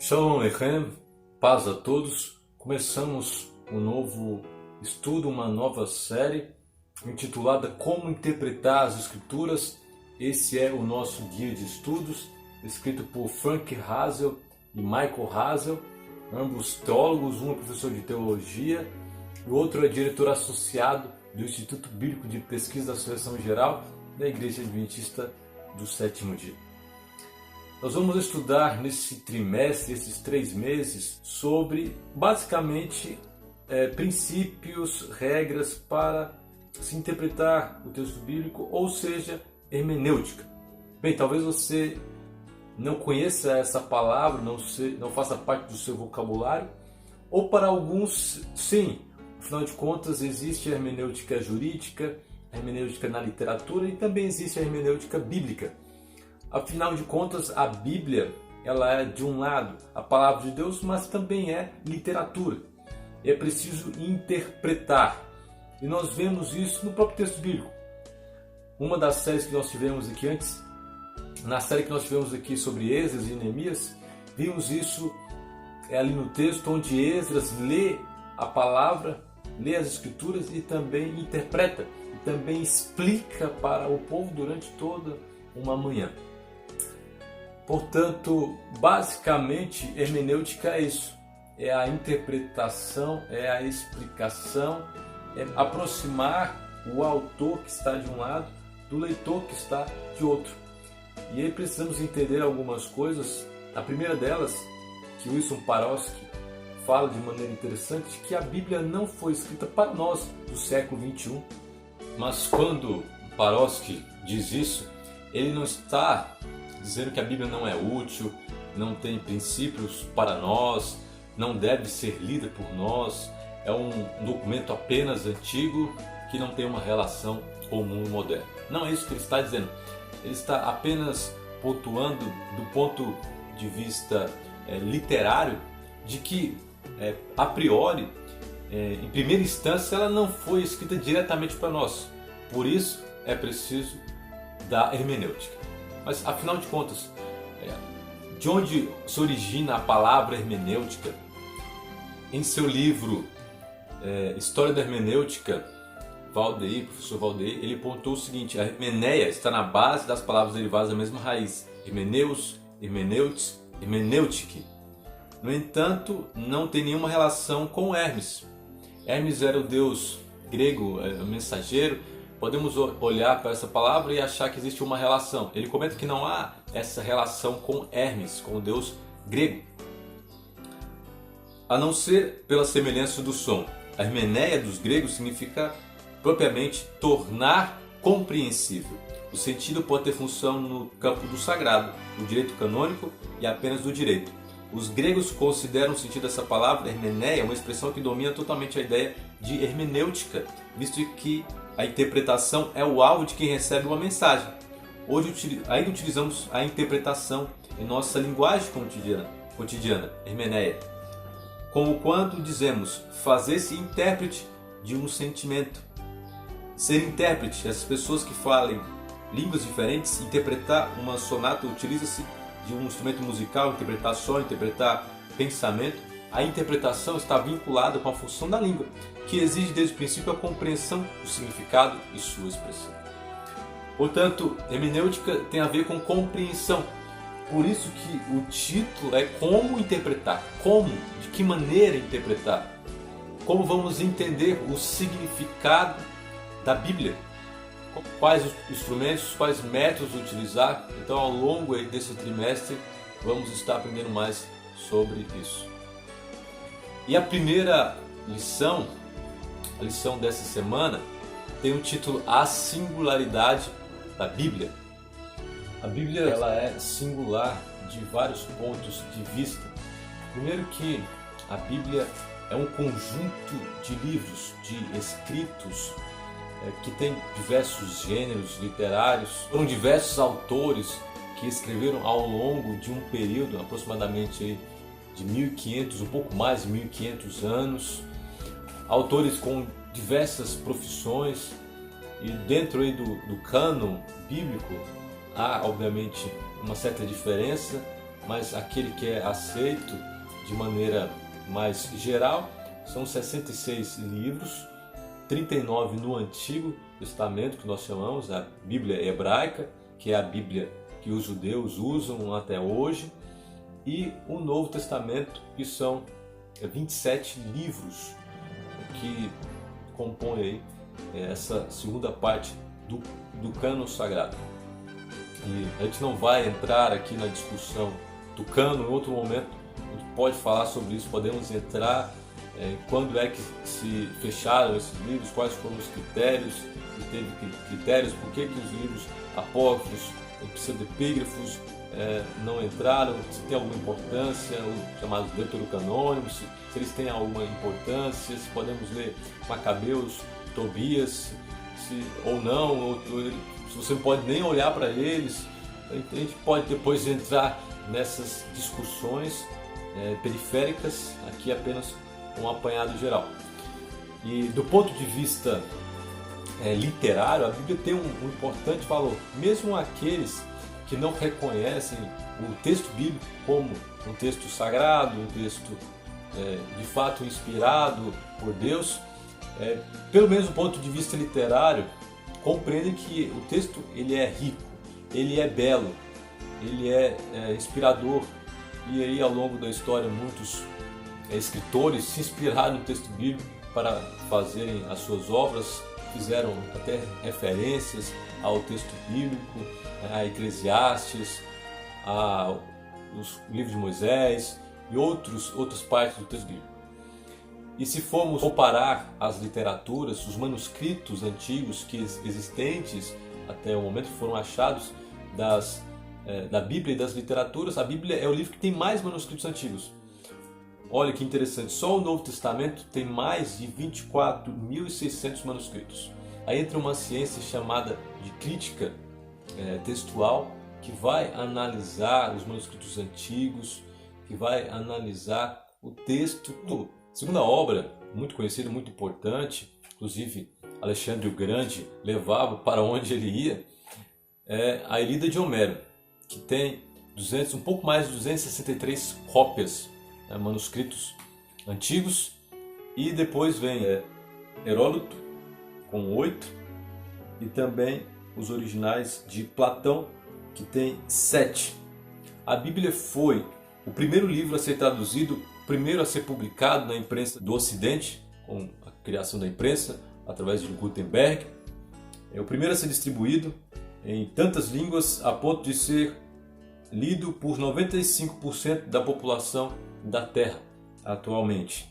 Shalom Aleichem, paz a todos. Começamos um novo estudo, uma nova série intitulada Como Interpretar as Escrituras. Esse é o nosso guia de estudos, escrito por Frank Hazel e Michael Hazel, ambos teólogos, um é professor de teologia e o outro é diretor associado do Instituto Bíblico de Pesquisa da Associação Geral da Igreja Adventista do Sétimo Dia. Nós vamos estudar nesse trimestre, esses 3 meses, sobre basicamente princípios, regras para se interpretar o texto bíblico, ou seja, hermenêutica. Bem, talvez você não conheça essa palavra, não faça parte do seu vocabulário, ou para alguns, sim. Afinal de contas, existe a hermenêutica jurídica, a hermenêutica na literatura e também existe a hermenêutica bíblica. Afinal de contas, a Bíblia, ela é de um lado a palavra de Deus, mas também é literatura. É preciso interpretar. E nós vemos isso no próprio texto bíblico. Uma das séries que nós tivemos aqui antes, na série que nós tivemos aqui sobre Esdras e Neemias, vimos isso ali no texto onde Esdras lê a palavra, lê as escrituras e também interpreta, e também explica para o povo durante toda uma manhã. Portanto, basicamente, hermenêutica é isso. É a interpretação, é a explicação, é aproximar o autor que está de um lado do leitor que está de outro. E aí precisamos entender algumas coisas. A primeira delas, que Wilson Paroski fala de maneira interessante, que a Bíblia não foi escrita para nós do século XXI. Mas quando Paroski diz isso, ele não está dizendo que a Bíblia não é útil, não tem princípios para nós, não deve ser lida por nós, é um documento apenas antigo que não tem uma relação com o mundo moderno. Não é isso que ele está dizendo. Ele está apenas pontuando do ponto de vista literário de que, a priori, em primeira instância, ela não foi escrita diretamente para nós. Por isso é preciso da hermenêutica. Mas, afinal de contas, de onde se origina a palavra hermenêutica? Em seu livro História da Hermenêutica, professor Valdeir, ele pontuou o seguinte: a hermeneia está na base das palavras derivadas da mesma raiz, hermeneus, hermeneutes, hermenêutique. No entanto, não tem nenhuma relação com Hermes. Hermes era o deus grego, mensageiro. Podemos olhar para essa palavra e achar que existe uma relação. Ele comenta que não há essa relação com Hermes, com o deus grego, a não ser pela semelhança do som. A hermeneia dos gregos significa propriamente tornar compreensível. O sentido pode ter função no campo do sagrado, do direito canônico e apenas do direito. Os gregos consideram o sentido dessa palavra, hermeneia, uma expressão que domina totalmente a ideia de hermenêutica, visto que a interpretação é o alvo de quem recebe uma mensagem. Hoje ainda utilizamos a interpretação em nossa linguagem cotidiana, hermeneia, como quando dizemos fazer-se intérprete de um sentimento. Ser intérprete, as pessoas que falem línguas diferentes, interpretar uma sonata, utiliza-se de um instrumento musical, interpretar som, interpretar pensamento. A interpretação está vinculada com a função da língua, que exige desde o princípio a compreensão do significado e sua expressão. Portanto, hermenêutica tem a ver com compreensão. Por isso que o título é Como Interpretar. Como? De que maneira interpretar? Como vamos entender o significado da Bíblia? Quais os instrumentos, quais métodos utilizar? Então, ao longo desse trimestre, vamos estar aprendendo mais sobre isso. E a primeira lição, a lição dessa semana, tem o título A Singularidade da Bíblia. A Bíblia, ela é singular de vários pontos de vista. Primeiro que a Bíblia é um conjunto de livros, de escritos, que tem diversos gêneros literários. Foram diversos autores que escreveram ao longo de um período, aproximadamente de 1500, um pouco mais de 1500 anos, autores com diversas profissões, e dentro aí do cânon bíblico há obviamente uma certa diferença, mas aquele que é aceito de maneira mais geral são 66 livros, 39 no Antigo Testamento, que nós chamamos a Bíblia hebraica, que é a Bíblia que os judeus usam até hoje, e o Novo Testamento, que são 27 livros que compõem aí essa segunda parte do cânon sagrado. E a gente não vai entrar aqui na discussão do cânon, em outro momento a gente pode falar sobre isso, podemos entrar quando é que se fecharam esses livros, quais foram os critérios, se teve critérios, por que os livros apócrifos, pseudepígrafos, não entraram, se tem alguma importância, os chamados deuterocanônicos, se eles têm alguma importância, se podemos ler Macabeus, Tobias, ou não, se você não pode nem olhar para eles. A gente pode depois entrar nessas discussões periféricas, aqui apenas um apanhado geral. E do ponto de vista literário, a Bíblia tem um importante valor. Mesmo aqueles que não reconhecem o texto bíblico como um texto sagrado, um texto de fato inspirado por Deus, pelo menos do ponto de vista literário, compreendem que o texto ele é rico, ele é belo, ele é inspirador. E aí, ao longo da história, muitos escritores se inspiraram no texto bíblico para fazerem as suas obras, fizeram até referências ao texto bíblico, a Eclesiastes, os livros de Moisés e outras partes do texto bíblico. E se formos comparar as literaturas, os manuscritos antigos que existentes até o momento foram achados da Bíblia e das literaturas, a Bíblia é o livro que tem mais manuscritos antigos. Olha que interessante, só o Novo Testamento tem mais de 24.600 manuscritos. Aí entra uma ciência chamada de crítica textual, que vai analisar os manuscritos antigos, que vai analisar o texto todo. Segunda obra, muito conhecida, muito importante, inclusive Alexandre o Grande levava para onde ele ia, é a Ilíada de Homero, que tem um pouco mais de 263 cópias, manuscritos antigos, e depois vem Heródoto com 8, e também os originais de Platão, que tem 7. A Bíblia foi o primeiro livro a ser traduzido, o primeiro a ser publicado na imprensa do Ocidente, com a criação da imprensa através de Gutenberg. É o primeiro a ser distribuído em tantas línguas a ponto de ser lido por 95% da população da Terra atualmente.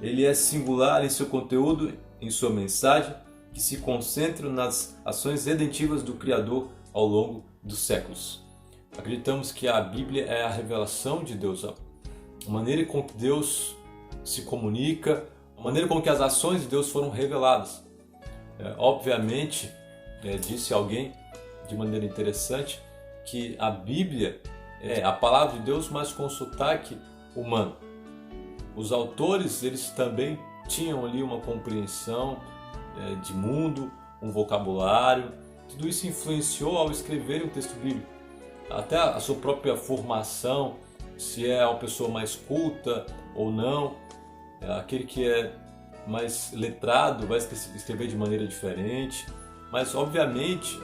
Ele é singular em seu conteúdo, em sua mensagem, que se concentra nas ações redentivas do Criador ao longo dos séculos. Acreditamos que a Bíblia é a revelação de Deus, a maneira com que Deus se comunica, a maneira com que as ações de Deus foram reveladas. Obviamente, disse alguém de maneira interessante, que a Bíblia é a palavra de Deus, mas com sotaque humano. Os autores, eles também tinham ali uma compreensão de mundo, um vocabulário. Tudo isso influenciou ao escreverem o texto bíblico. Até a sua própria formação, se é uma pessoa mais culta ou não, aquele que é mais letrado vai escrever de maneira diferente. Mas, obviamente,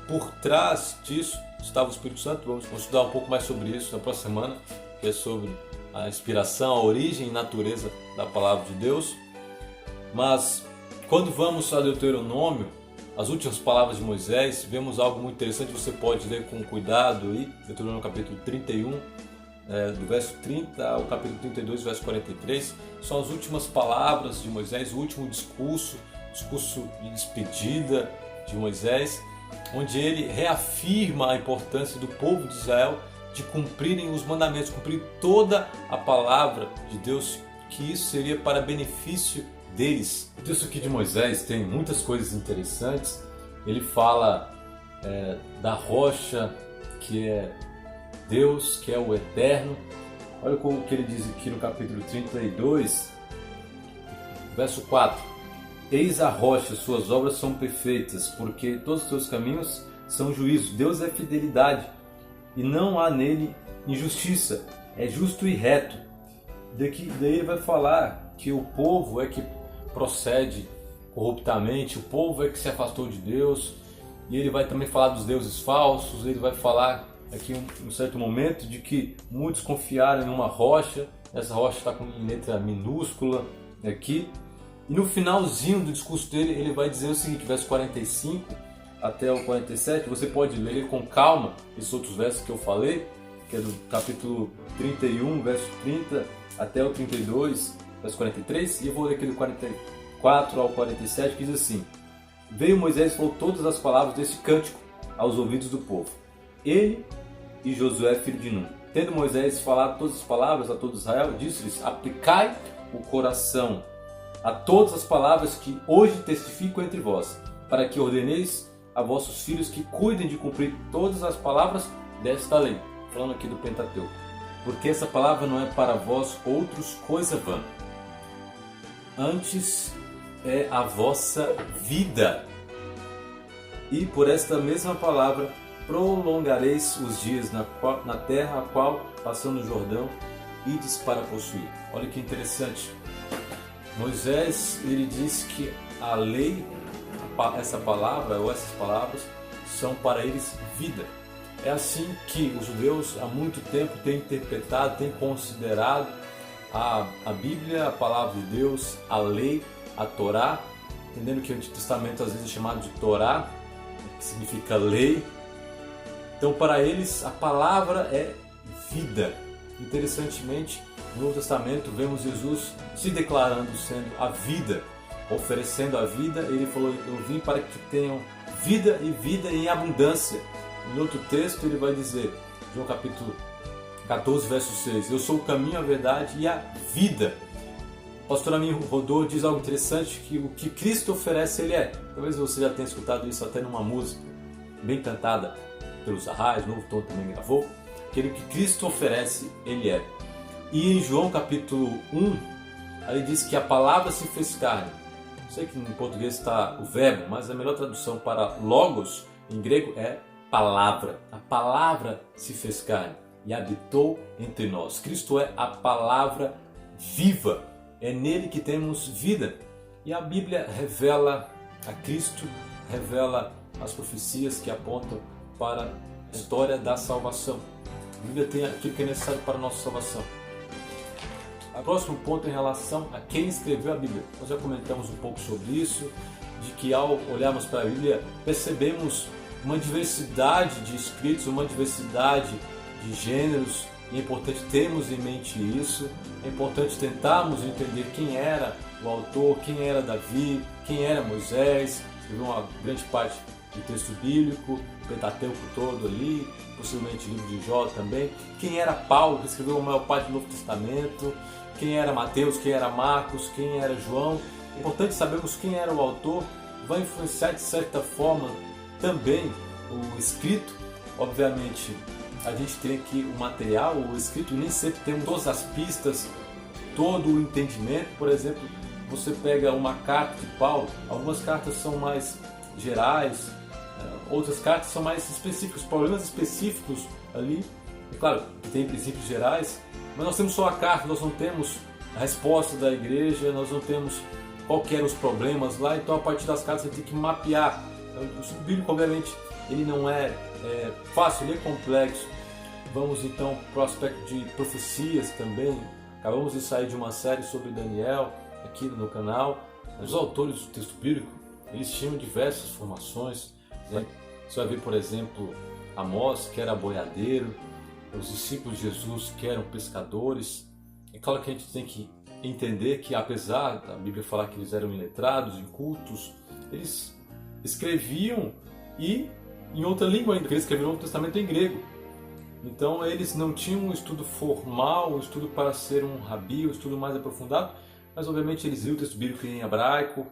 por trás disso estava o Espírito Santo. Vamos estudar um pouco mais sobre isso na próxima semana, que é sobre a inspiração, a origem e natureza da palavra de Deus. Mas quando vamos a Deuteronômio, as últimas palavras de Moisés, vemos algo muito interessante. Você pode ler com cuidado aí, Deuteronômio capítulo 31, do verso 30 ao capítulo 32, verso 43. São as últimas palavras de Moisés, o último discurso de despedida de Moisés, onde ele reafirma a importância do povo de Israel de cumprirem os mandamentos, cumprir toda a palavra de Deus, que isso seria para benefício deles. O texto aqui de Moisés tem muitas coisas interessantes. Ele fala da rocha, que é Deus, que é o Eterno. Olha o que ele diz aqui no capítulo 32, verso 4. Eis a rocha, suas obras são perfeitas, porque todos os seus caminhos são juízo. Deus é fidelidade, e não há nele injustiça, é justo e reto. Daí ele vai falar que o povo é que procede corruptamente, o povo é que se afastou de Deus, e ele vai também falar dos deuses falsos, ele vai falar aqui em um certo momento de que muitos confiaram em uma rocha, essa rocha está com letra minúscula aqui, e no finalzinho do discurso dele ele vai dizer o seguinte, verso 45 até o 47, você pode ler com calma esses outros versos que eu falei, que é do capítulo 31, verso 30 até o 32, verso 43, e eu vou ler aqui do 44 ao 47, que diz assim: Veio Moisés e falou todas as palavras deste cântico aos ouvidos do povo. Ele e Josué, filho de Nun. Tendo Moisés falado todas as palavras a todo Israel, disse-lhes: Aplicai o coração a todas as palavras que hoje testifico entre vós, para que ordeneis a vossos filhos que cuidem de cumprir todas as palavras desta lei. Falando aqui do Pentateuco. Porque essa palavra não é para vós outros coisa vã. Antes é a vossa vida. E por esta mesma palavra prolongareis os dias na terra a qual, passando o Jordão, ides para possuir. Olha que interessante. Moisés, ele diz que a lei, essa palavra ou essas palavras, são para eles vida. É assim que os judeus há muito tempo têm interpretado, têm considerado a Bíblia, a palavra de Deus, a lei, a Torá, entendendo que o Antigo Testamento às vezes é chamado de Torá, que significa lei. Então para eles a palavra é vida. Interessantemente, no Novo Testamento vemos Jesus se declarando sendo a vida, oferecendo a vida. Ele falou: eu vim para que tenham vida e vida em abundância. Em outro texto ele vai dizer, João capítulo 14, verso 6, eu sou o caminho, a verdade e a vida. O pastor Amin Rodô diz algo interessante, que o que Cristo oferece ele é. Talvez você já tenha escutado isso até numa música bem cantada pelos Arrais, Novo Tom também gravou. Aquele que Cristo oferece ele é. E em João capítulo 1, ele diz que a palavra se fez carne. Eu sei que em português está o verbo, mas a melhor tradução para logos em grego é palavra. A palavra se fez carne e habitou entre nós. Cristo é a palavra viva. É nele que temos vida. E a Bíblia revela a Cristo, revela as profecias que apontam para a história da salvação. A Bíblia tem aquilo que é necessário para a nossa salvação. O próximo ponto em relação a quem escreveu a Bíblia. Nós já comentamos um pouco sobre isso, de que ao olharmos para a Bíblia, percebemos uma diversidade de escritos, uma diversidade de gêneros, e é importante termos em mente isso, é importante tentarmos entender quem era o autor, quem era Davi, quem era Moisés, escreveu uma grande parte do texto bíblico, o Pentateuco todo ali, possivelmente o livro de Jó também, quem era Paulo, que escreveu a maior parte do Novo Testamento, quem era Mateus, quem era Marcos, quem era João. É importante sabermos quem era o autor, vai influenciar de certa forma também o escrito. Obviamente a gente tem aqui o material, o escrito, nem sempre temos todas as pistas, todo o entendimento. Por exemplo, você pega uma carta de Paulo, algumas cartas são mais gerais, outras cartas são mais específicas, problemas específicos ali. É claro que tem princípios gerais, mas nós temos só a carta, nós não temos a resposta da igreja, nós não temos qual que eram os problemas lá. Então a partir das cartas você tem que mapear. O estudo bíblico, obviamente, ele não é fácil, ele é complexo. Vamos então para o aspecto de profecias também. Acabamos de sair de uma série sobre Daniel aqui no canal. Os autores do texto bíblico, eles tinham diversas formações, né? Você vai ver, por exemplo, Amós, que era boiadeiro, os discípulos de Jesus, que eram pescadores. É claro que a gente tem que entender que, apesar da Bíblia falar que eles eram iletrados, incultos, eles escreviam e em outra língua ainda, porque eles escreveram o Novo Testamento em grego. Então eles não tinham um estudo formal, um estudo para ser um rabi, um estudo mais aprofundado, mas obviamente eles viram o texto bíblico em hebraico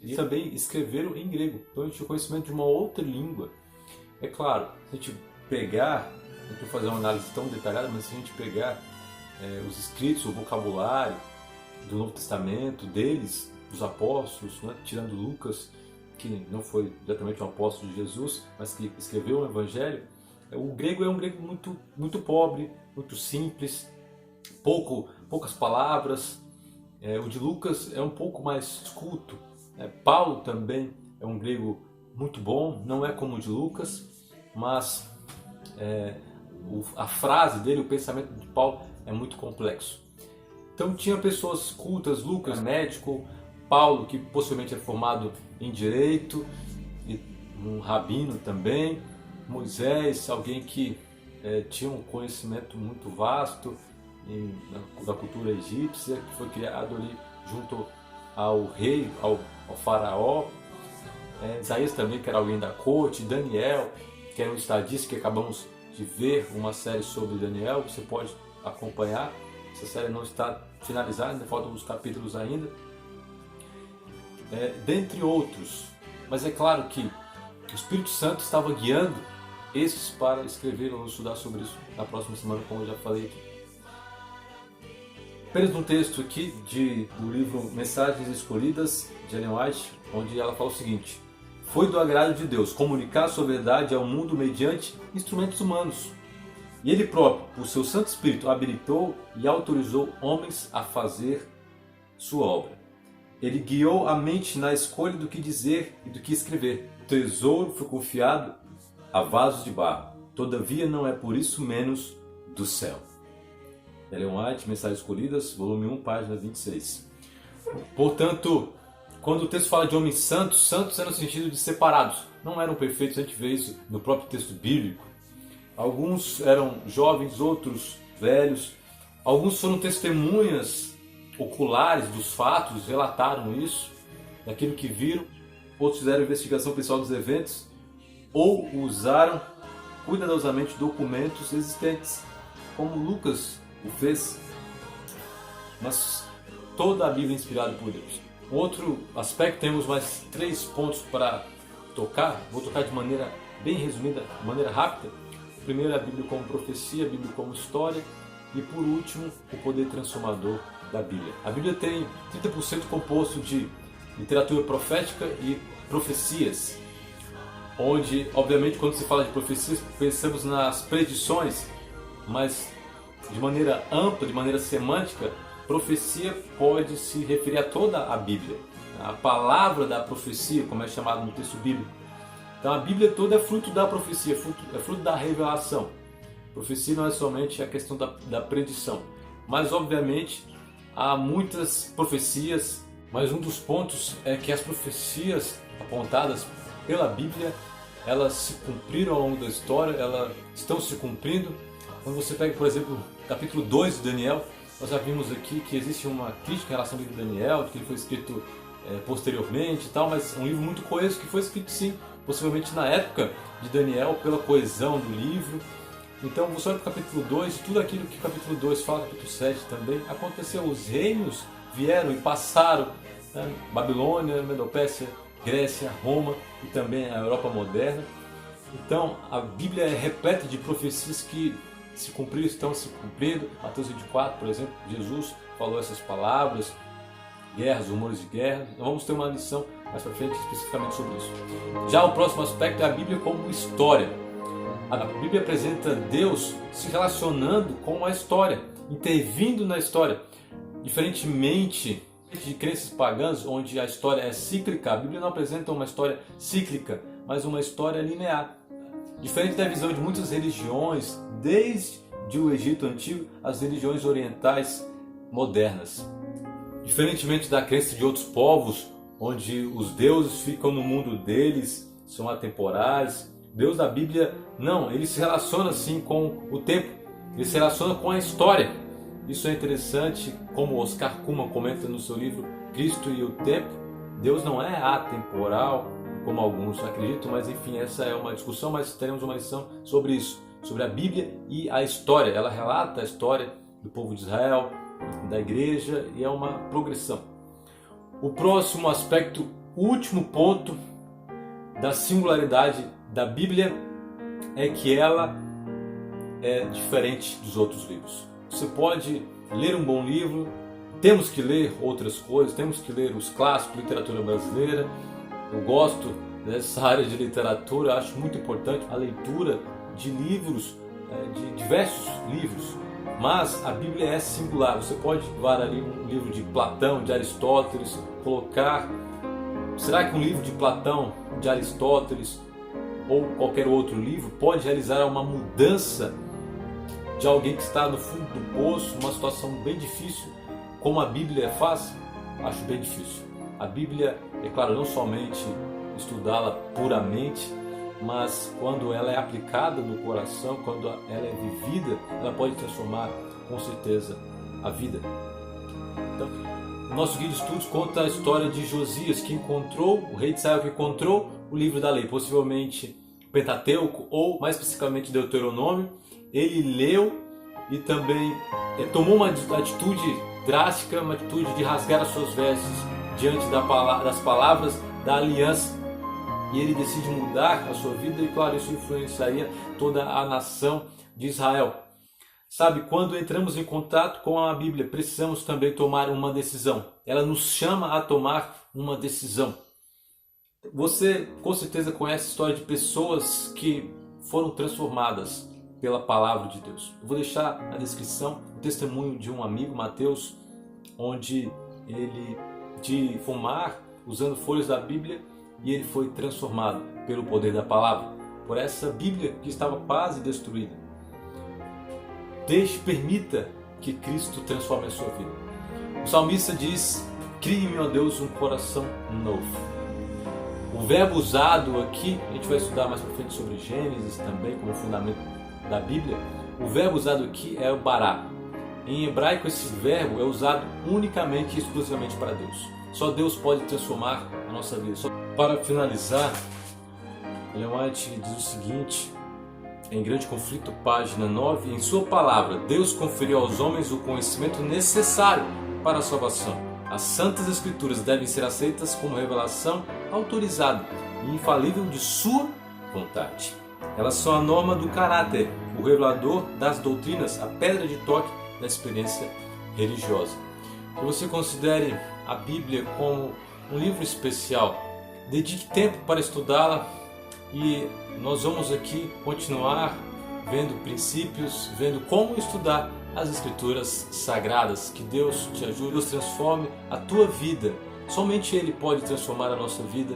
e também escreveram em grego. Então a gente tinha conhecimento de uma outra língua. É claro, se a gente pegar, não estou fazendo uma análise tão detalhada, mas se a gente pegar os escritos, o vocabulário do Novo Testamento deles, dos apóstolos, né, tirando Lucas, que não foi diretamente um apóstolo de Jesus, mas que escreveu o Evangelho, O grego é um grego muito pobre, muito simples, poucas palavras. O de Lucas é um pouco mais culto. Paulo também é um grego muito bom, não é como o de Lucas, mas a frase dele, o pensamento de Paulo é muito complexo. Então tinha pessoas cultas, Lucas, médico, Paulo, que possivelmente é formado em direito, e um rabino também, Moisés, alguém que tinha um conhecimento muito vasto da cultura egípcia, que foi criado ali junto ao rei, ao faraó. Isaías também, que era alguém da corte, Daniel, que era um estadista, que acabamos de ver uma série sobre Daniel, você pode acompanhar. Essa série não está finalizada, ainda faltam alguns capítulos ainda. Dentre outros. Mas é claro que o Espírito Santo estava guiando esses para escrever. Vamos estudar sobre isso na próxima semana, como eu já falei aqui. Apenas um texto aqui do livro Mensagens Escolhidas, de Ellen White, onde ela fala o seguinte: foi do agrado de Deus comunicar a sua verdade ao mundo mediante instrumentos humanos. E Ele próprio, por seu Santo Espírito, habilitou e autorizou homens a fazer sua obra. Ele guiou a mente na escolha do que dizer e do que escrever. O tesouro foi confiado a vasos de barro. Todavia não é por isso menos do céu. Ellen White, Mensagens Escolhidas, volume 1, página 26. Portanto, quando o texto fala de homens santos, santos é no sentido de separados. Não eram perfeitos, a gente vê isso no próprio texto bíblico. Alguns eram jovens, outros velhos. Alguns foram testemunhas oculares dos fatos, relataram isso, daquilo que viram. Outros fizeram investigação pessoal dos eventos ou usaram cuidadosamente documentos existentes, como Lucas o fez. Mas toda a Bíblia é inspirada por Deus. Outro aspecto, temos mais 3 pontos para tocar. Vou tocar de maneira bem resumida, de maneira rápida. Primeiro, a Bíblia como profecia, a Bíblia como história. E por último, o poder transformador da Bíblia. A Bíblia tem 30% composto de literatura profética e profecias. Onde, obviamente, quando se fala de profecias, pensamos nas predições, mas de maneira ampla, de maneira semântica, profecia pode se referir a toda a Bíblia. A palavra da profecia, como é chamado no texto bíblico. Então a Bíblia toda é fruto da profecia, é fruto da revelação. Profecia não é somente a questão da predição, mas obviamente há muitas profecias, mas um dos pontos é que as profecias apontadas pela Bíblia, elas se cumpriram ao longo da história, elas estão se cumprindo. Quando você pega, por exemplo, o capítulo 2 de Daniel, nós já vimos aqui que existe uma crítica em relação ao livro de Daniel, que ele foi escrito posteriormente e tal, mas é um livro muito coeso que foi escrito sim, possivelmente na época de Daniel, pela coesão do livro. Então você olha para o capítulo 2, tudo aquilo que o capítulo 2 fala, capítulo 7 também, aconteceu. Os reinos vieram e passaram, né? Babilônia, Medopécia, Grécia, Roma e também a Europa moderna. Então a Bíblia é repleta de profecias que se cumpriram, estão se cumprindo. Mateus 24, por exemplo, Jesus falou essas palavras, guerras, rumores de guerra. Nós vamos ter uma lição mais para frente especificamente sobre isso. Já o próximo aspecto é a Bíblia como história. A Bíblia apresenta Deus se relacionando com a história, intervindo na história. Diferentemente de crenças pagãs, onde a história é cíclica, a Bíblia não apresenta uma história cíclica, mas uma história linear. Diferente da visão de muitas religiões, desde o Egito Antigo às religiões orientais modernas. Diferentemente da crença de outros povos, onde os deuses ficam no mundo deles, são atemporais, Deus da Bíblia não, ele se relaciona sim com o tempo, ele se relaciona com a história. Isso é interessante, como Oscar Cullmann comenta no seu livro Cristo e o Tempo. Deus não é atemporal, como alguns acreditam, mas enfim, essa é uma discussão, mas teremos uma lição sobre isso, sobre a Bíblia e a história. Ela relata a história do povo de Israel, da igreja, e é uma progressão. O próximo aspecto, o último ponto da singularidade da Bíblia é que ela é diferente dos outros livros. Você pode ler um bom livro, temos que ler outras coisas, temos que ler os clássicos, literatura brasileira. Eu gosto dessa área de literatura, acho muito importante a leitura de livros, de diversos livros, mas a Bíblia é singular. Você pode levar ali um livro de Platão, de Aristóteles, colocar... Será que um livro de Platão, de Aristóteles ou qualquer outro livro pode realizar uma mudança de alguém que está no fundo do poço, uma situação bem difícil, como a Bíblia faz? Acho bem difícil. A Bíblia, é claro, não somente estudá-la puramente, mas quando ela é aplicada no coração, quando ela é vivida, ela pode transformar com certeza a vida. Então, o nosso guia de estudos conta a história de Josias, que encontrou, o rei de Israel que encontrou o livro da lei, possivelmente Pentateuco ou mais especificamente Deuteronômio. Ele leu e também tomou uma atitude drástica, uma atitude de rasgar as suas vestes diante das palavras da aliança. E ele decide mudar a sua vida e, claro, isso influenciaria toda a nação de Israel. Sabe, quando entramos em contato com a Bíblia, precisamos também tomar uma decisão. Ela nos chama a tomar uma decisão. Você com certeza conhece a história de pessoas que foram transformadas pela palavra de Deus. Eu vou deixar na descrição o testemunho de um amigo, Mateus, onde ele, de fumar, usando folhas da Bíblia, e ele foi transformado pelo poder da palavra, por essa Bíblia que estava quase destruída. Permita que Cristo transforme a sua vida. O salmista diz: crie-me, ó Deus, um coração novo. O verbo usado aqui, a gente vai estudar mais para frente sobre Gênesis também, como fundamento da Bíblia. O verbo usado aqui é o bará. Em hebraico, esse verbo é usado unicamente e exclusivamente para Deus. Só Deus pode transformar a nossa vida. Para finalizar, Ellen White diz o seguinte, em Grande Conflito, página 9, em sua palavra, Deus conferiu aos homens o conhecimento necessário para a salvação. As Santas Escrituras devem ser aceitas como revelação autorizada e infalível de sua vontade. Elas são a norma do caráter, o revelador das doutrinas, a pedra de toque da experiência religiosa. Que você considere a Bíblia como um livro especial. Dedique tempo para estudá-la e nós vamos aqui continuar vendo princípios, vendo como estudar as Escrituras Sagradas. Que Deus te ajude, Deus transforme a tua vida. Somente Ele pode transformar a nossa vida.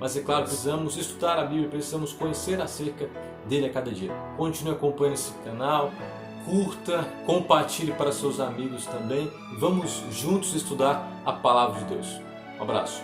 Mas é claro, precisamos estudar a Bíblia, precisamos conhecer acerca dele a cada dia. Continue acompanhando esse canal, curta, compartilhe para seus amigos também. Vamos juntos estudar a Palavra de Deus. Um abraço.